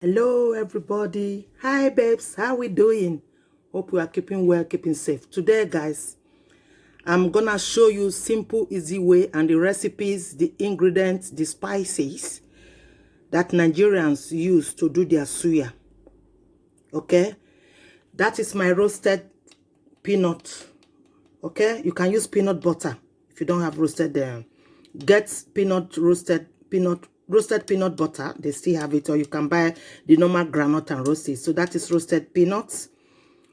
Hello everybody. Hi babes, how we doing? Hope we are keeping well, keeping safe. Today guys, I'm gonna show you simple easy way and the recipes, the ingredients, the spices that Nigerians use to do their suya. Okay, that is my roasted peanut. Okay, you can use peanut butter if you don't have roasted get roasted peanut butter. They still have it, or you can buy the normal groundnut and roast it. So that is roasted peanuts.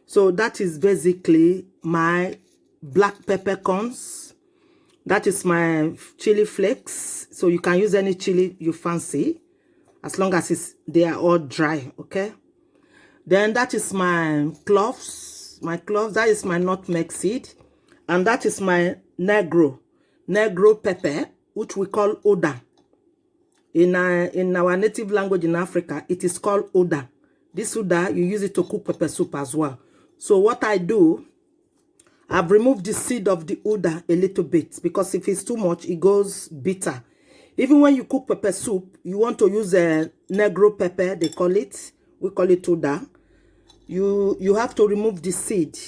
So that is basically my black peppercorns. That is my chili flakes. So you can use any chili you fancy, as long as they are all dry. Okay, then that is my cloves. That is my nutmeg seed, and that is my ngero pepper, which we call oda. In our native language in Africa, it is called oda. This oda, you use it to cook pepper soup as well. So what I do, I've removed the seed of the oda a little bit, because if it's too much, it goes bitter. Even when you cook pepper soup, you want to use a ngero pepper, they call it. We call it oda. You have to remove the seed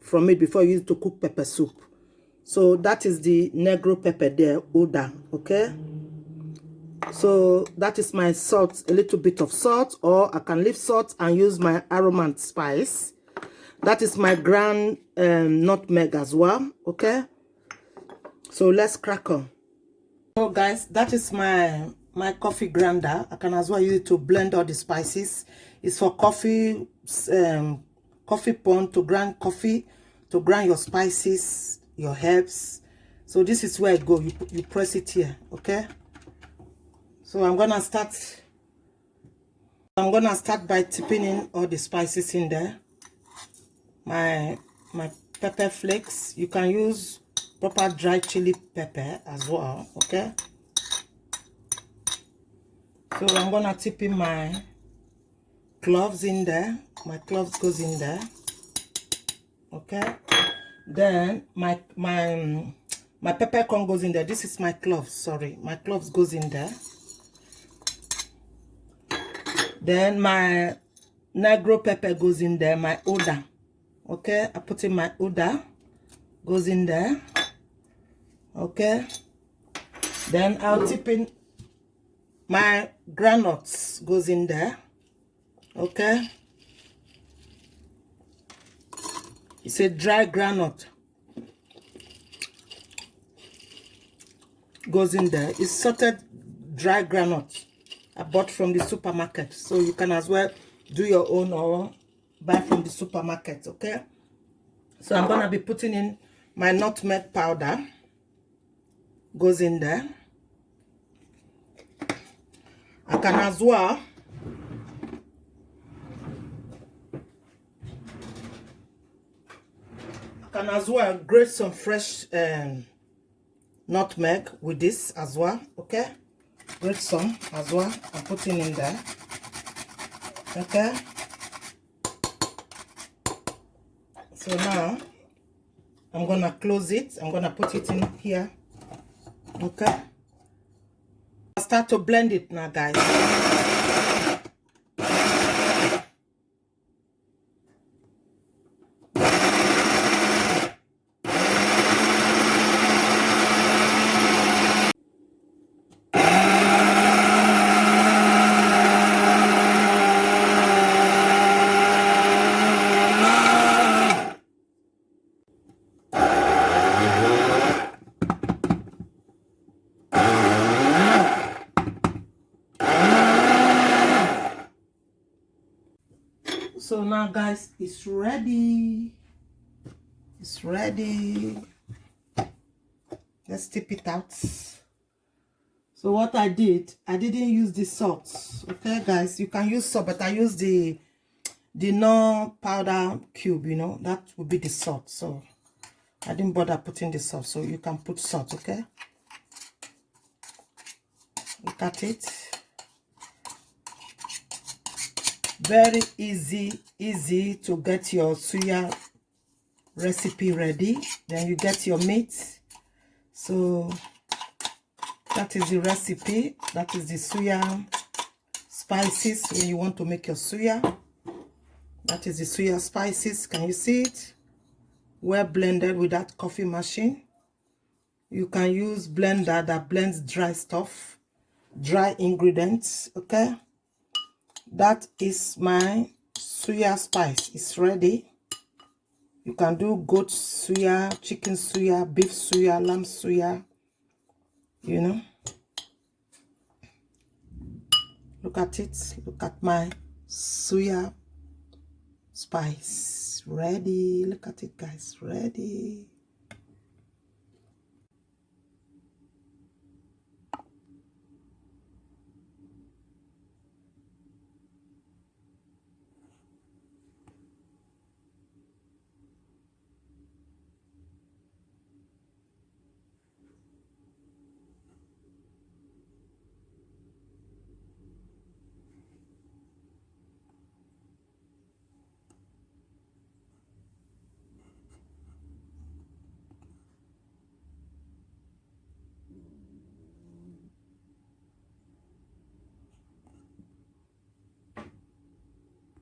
from it before you use it to cook pepper soup. So that is the ngero pepper there, oda. Okay. So that is my salt, a little bit of salt, or I can leave salt and use my aromat spice. That is my ground nutmeg as well. Okay, so let's crack on. So guys, that is my coffee grinder. I can as well use it to blend all the spices. It's for coffee coffee pond, to grind coffee, to grind your spices, your herbs. So this is where I go. You press it here. Okay, so I'm gonna start by tipping in all the spices in there. My pepper flakes. You can use proper dry chili pepper as well. Okay, so I'm gonna tip in my cloves in there. My cloves goes in there. Okay, then my peppercorn goes in there. This is my cloves. Sorry, my cloves goes in there. Then my ngero pepper goes in there, my oda. Okay, I put in my oda, goes in there. Okay, then I'll tip in my granules, goes in there. Okay, it's a dry granite, goes in there. It's sorted dry granite I bought from the supermarket, so you can as well do your own or buy from the supermarket. Okay, so I'm gonna be putting in my nutmeg powder, goes in there. I can as well grate some fresh nutmeg with this as well. Okay, grate some as well and putting in there. Okay, so now I'm gonna close it. I'm gonna put it in here. Okay, I'll start to blend it now, guys. So now guys, it's ready. It's ready. Let's tip it out. So what I didn't use the salt. Okay guys, you can use salt, but I use the no powder cube, you know, that would be the salt. So I didn't bother putting the salt. So you can put salt. Okay, look at it. Very easy to get your suya recipe ready. Then you get your meat. So that is the recipe. That is the suya spices when you want to make your suya. That is the suya spices. Can you see it? Well blended with that coffee machine. You can use blender that blends dry stuff, dry ingredients. Okay, that is my suya spice. It's ready. You can do goat suya, chicken suya, beef suya, lamb suya, you know. Look at it. Look at my suya spice. Ready. Look at it, guys. Ready.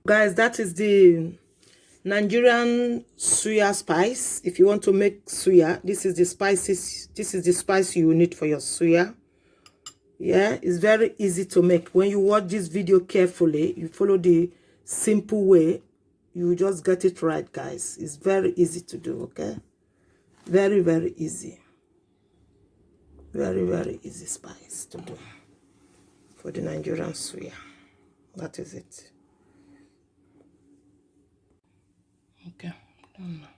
Guys, that is the Nigerian suya spice. If you want to make suya, this is the spices. This is the spice you need for your suya. Yeah, it's very easy to make. When you watch this video carefully, you follow the simple way, you just get it right, guys. It's very easy to do. Okay, very, very easy. Very, very easy spice to do for the Nigerian suya. That is it. Okay, done now.